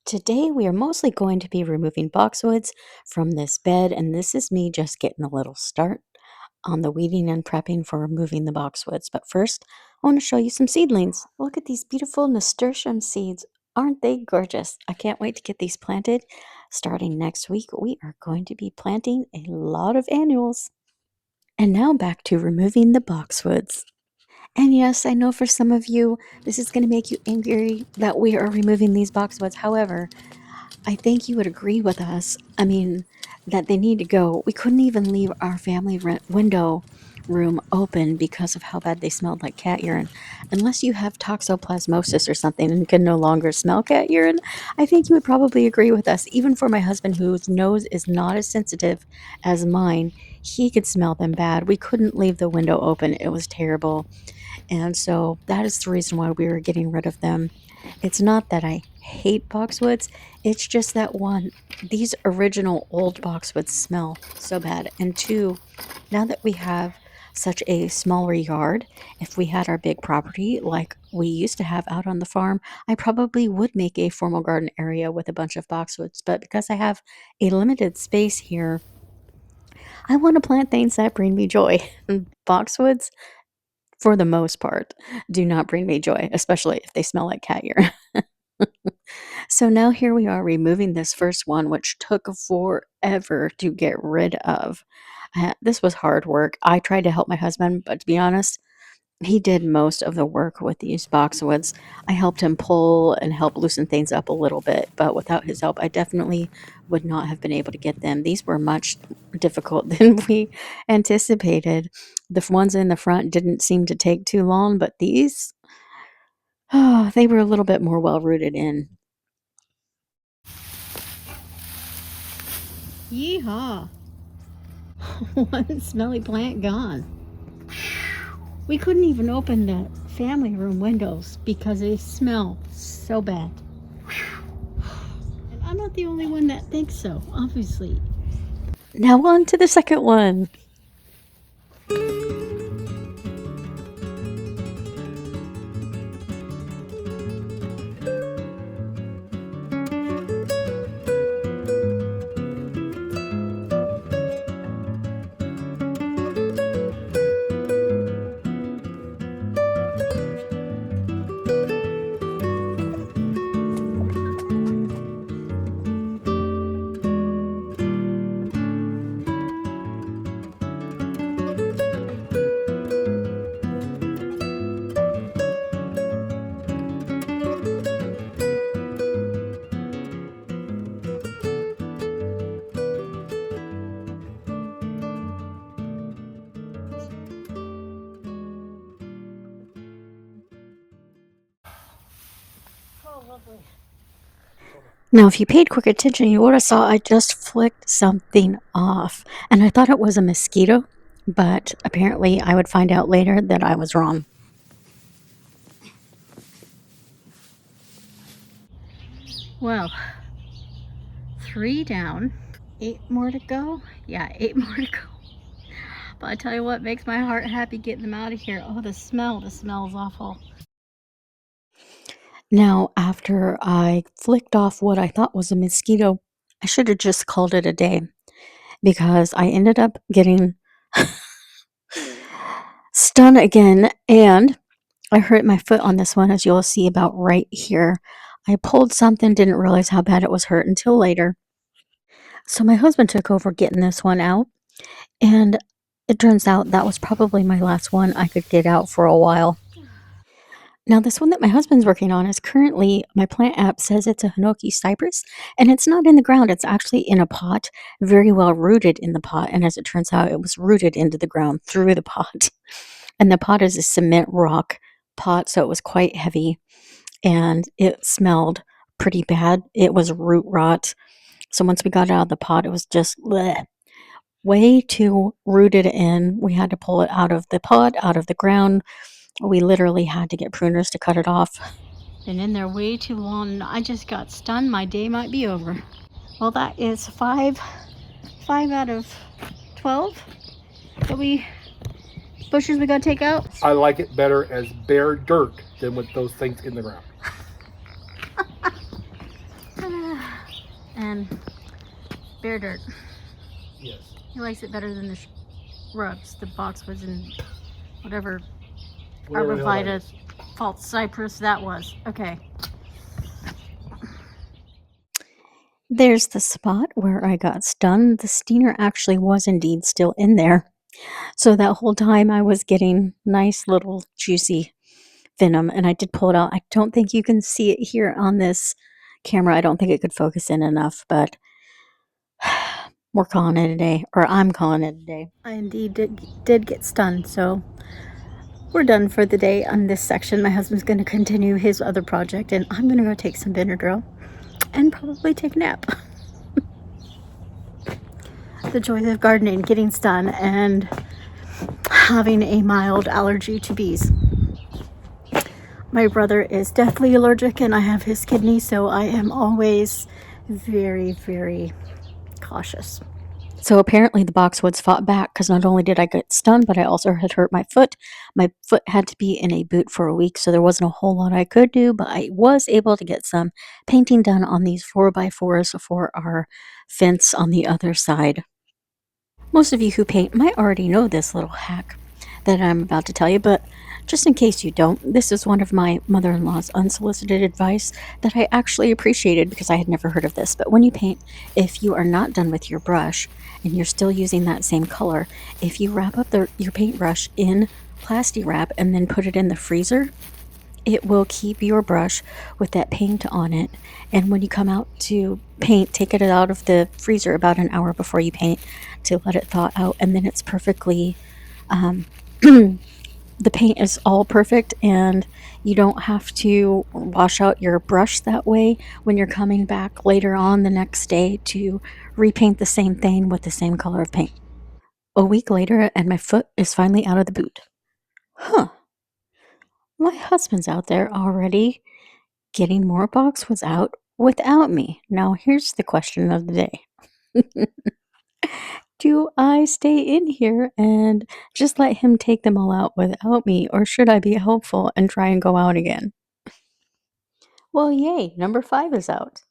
Today, we are mostly going to be removing boxwoods from this bed, and this is me just getting a little start on the weeding and prepping for removing the boxwoods. But first, I want to show you some seedlings. Look at these beautiful nasturtium seeds. Aren't they gorgeous? I can't wait to get these planted. Starting next week, we are going to be planting a lot of annuals. And now back to removing the boxwoods. And yes, I know for some of you, this is going to make you angry that we are removing these boxwoods. However, I think you would agree with us. I mean, that they need to go. We couldn't even leave our family window room open because of how bad they smelled like cat urine. Unless you have toxoplasmosis or something and can no longer smell cat urine, I think you would probably agree with us. Even for my husband, whose nose is not as sensitive as mine, he could smell them bad. We couldn't leave the window open. It was terrible. And so that is the reason why we were getting rid of them. It's not that I hate boxwoods, it's just that one, these original old boxwoods smell so bad. And two, now that we have such a smaller yard, if we had our big property like we used to have out on the farm, I probably would make a formal garden area with a bunch of boxwoods. But because I have a limited space here, I want to plant things that bring me joy. And boxwoods, for the most part, do not bring me joy, especially if they smell like cat urine. So now here we are removing this first one, which took forever to get rid of. This was hard work. I tried to help my husband, but to be honest, he did most of the work with these boxwoods. I helped him pull and help loosen things up a little bit, but without his help, I definitely would not have been able to get them. These were much difficult than we anticipated. The ones in the front didn't seem to take too long, but these, oh, they were a little bit more well rooted in. Yeehaw! One smelly plant gone. We couldn't even open the family room windows because they smell so bad. And I'm not the only one that thinks so, obviously. Now on to the second one. Now, if you paid quick attention, you would have saw I just flicked something off. And I thought it was a mosquito, but apparently I would find out later that I was wrong. Well, 3 down, 8 more to go. Yeah, 8 more to go. But I tell you what makes my heart happy getting them out of here. Oh, the smell is awful. Now, after I flicked off what I thought was a mosquito, I should have just called it a day because I ended up getting stung again, and I hurt my foot on this one, as you'll see about right here. I pulled something, didn't realize how bad it was hurt until later. So my husband took over getting this one out, and it turns out that was probably my last one I could get out for a while. Now, this one that my husband's working on is currently, my plant app says it's a Hinoki cypress, and it's not in the ground. It's actually in a pot, very well rooted in the pot. And as it turns out, it was rooted into the ground through the pot. And the pot is a cement rock pot, so it was quite heavy, and it smelled pretty bad. It was root rot. So once we got it out of the pot, it was just bleh, way too rooted in. We had to pull it out of the pot, out of the ground. We literally had to get pruners to cut it off. Been in there way too long, and I just got stunned. My day might be over. Well, that is 5 out of 12 that bushes we gotta take out. I like it better as bare dirt than with those things in the ground. And bare dirt. Yes. He likes it better than the shrubs, the boxwoods and whatever Whatever the hell that arborvitae, is. false cypress that was. Okay. There's the spot where I got stung. The stinger actually was indeed still in there. So that whole time I was getting nice little juicy venom, and I did pull it out. I don't think you can see it here on this camera. I don't think it could focus in enough, but we're calling it a day, or I'm calling it a day. I indeed did get stunned, so we're done for the day on this section. My husband's going to continue his other project, and I'm going to go take some Benadryl and probably take a nap. The joys of gardening, getting stung, and having a mild allergy to bees. My brother is deathly allergic, and I have his kidney, so I am always very, very cautious. So apparently the Boxwoods fought back, because not only did I get stunned, but I also had hurt my foot. My foot had to be in a boot for a week, so there wasn't a whole lot I could do, but I was able to get some painting done on these 4x4s for our fence on the other side. Most of you who paint might already know this little hack that I'm about to tell you, but just in case you don't, this is one of my mother-in-law's unsolicited advice that I actually appreciated because I had never heard of this. But when you paint, if you are not done with your brush and you're still using that same color, if you wrap up your paintbrush in plasti wrap and then put it in the freezer, it will keep your brush with that paint on it. And when you come out to paint, take it out of the freezer about an hour before you paint to let it thaw out, and then it's perfectly the paint is all perfect, and you don't have to wash out your brush that way when you're coming back later on the next day to repaint the same thing with the same color of paint. A week later, and my foot is finally out of the boot. Huh. My husband's out there already getting more boxwoods out without me. Now, here's the question of the day. Do I stay in here and just let him take them all out without me, or should I be helpful and try and go out again? Well, yay, number 5 is out.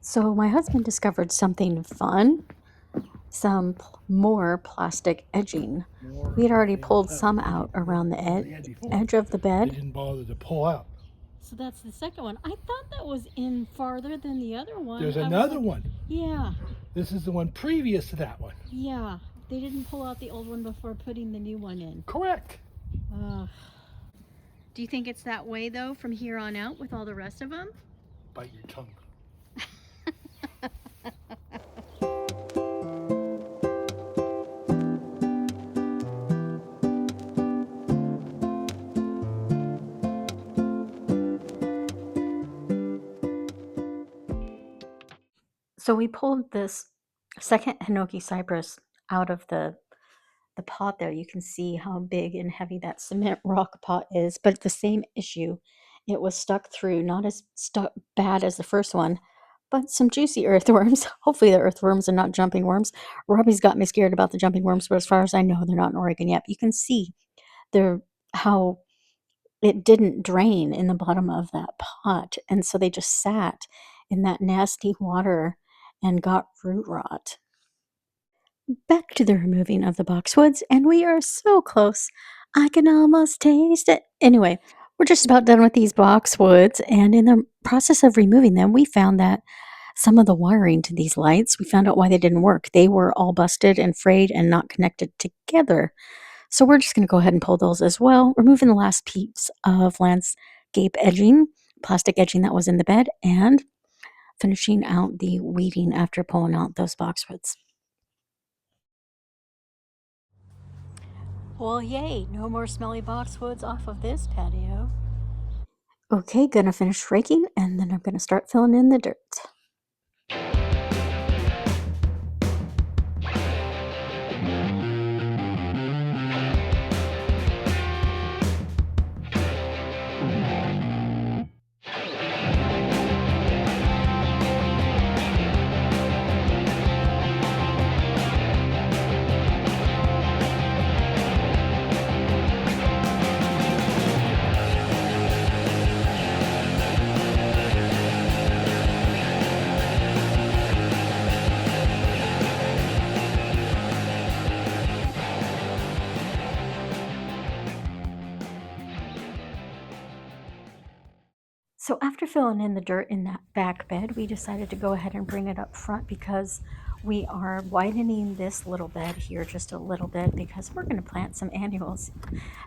So my husband discovered something fun, some more plastic edging. We had already pulled some out around the edge of the They bed. didn't bother to pull out. So that's the second one. I thought that was in farther than the other one. There's another one. Yeah. This is the one previous to that one. Yeah. They didn't pull out the old one before putting the new one in. Correct. Do you think it's that way, though, from here on out with all the rest of them? Bite your tongue. So we pulled this second Hinoki cypress out of the pot there. You can see how big and heavy that cement rock pot is, but the same issue. It was stuck through, not as bad as the first one, but some juicy earthworms. Hopefully the earthworms and not jumping worms. Robbie's got me scared about the jumping worms, but as far as I know, they're not in Oregon yet. You can see how it didn't drain in the bottom of that pot, and so they just sat in that nasty water and got root rot. Back to the removing of the boxwoods, and we are so close. I can almost taste it. Anyway, we're just about done with these boxwoods, and in the process of removing them, we found that some of the wiring to these lights, we found out why they didn't work. They were all busted and frayed and not connected together. So we're just going to go ahead and pull those as well, removing the last piece of landscape edging, plastic edging that was in the bed, and finishing out the weeding after pulling out those boxwoods. Well, yay, no more smelly boxwoods off of this patio. Okay, gonna finish raking, and then I'm gonna start filling in the dirt. So after filling in the dirt in that back bed, we decided to go ahead and bring it up front because we are widening this little bed here just a little bit because we're going to plant some annuals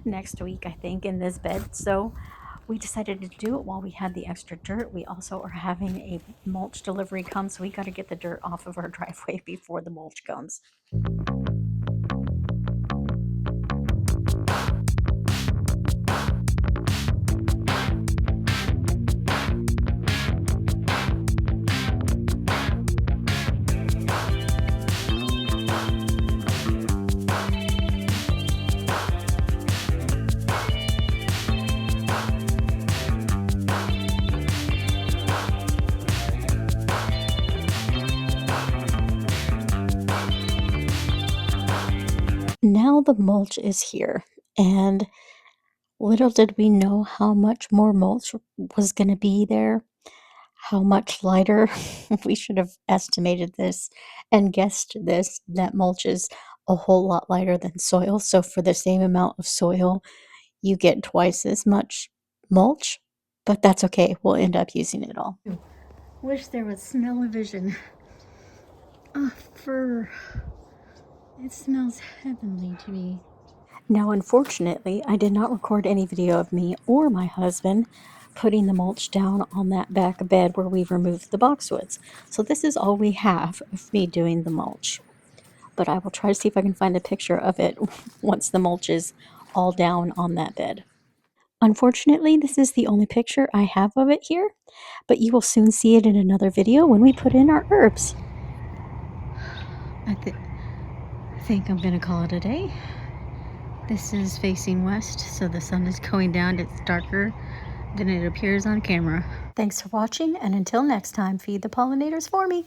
next week, I think, in this bed. So we decided to do it while we had the extra dirt. We also are having a mulch delivery come, so we got to get the dirt off of our driveway before the mulch comes. Now the mulch is here, and little did we know how much more mulch was going to be there, how much lighter. We should have estimated this and guessed this, that mulch is a whole lot lighter than soil. So for the same amount of soil, you get twice as much mulch, but that's okay. We'll end up using it all. Wish there was smell-o-vision. Ah, fur. It smells heavenly to me. Now, unfortunately, I did not record any video of me or my husband putting the mulch down on that back bed where we removed the boxwoods. So this is all we have of me doing the mulch. But I will try to see if I can find a picture of it once the mulch is all down on that bed. Unfortunately, this is the only picture I have of it here, but you will soon see it in another video when we put in our herbs. I think I'm going to call it a day. This is facing west, so the sun is going down. It's darker than it appears on camera. Thanks for watching, and until next time, feed the pollinators for me.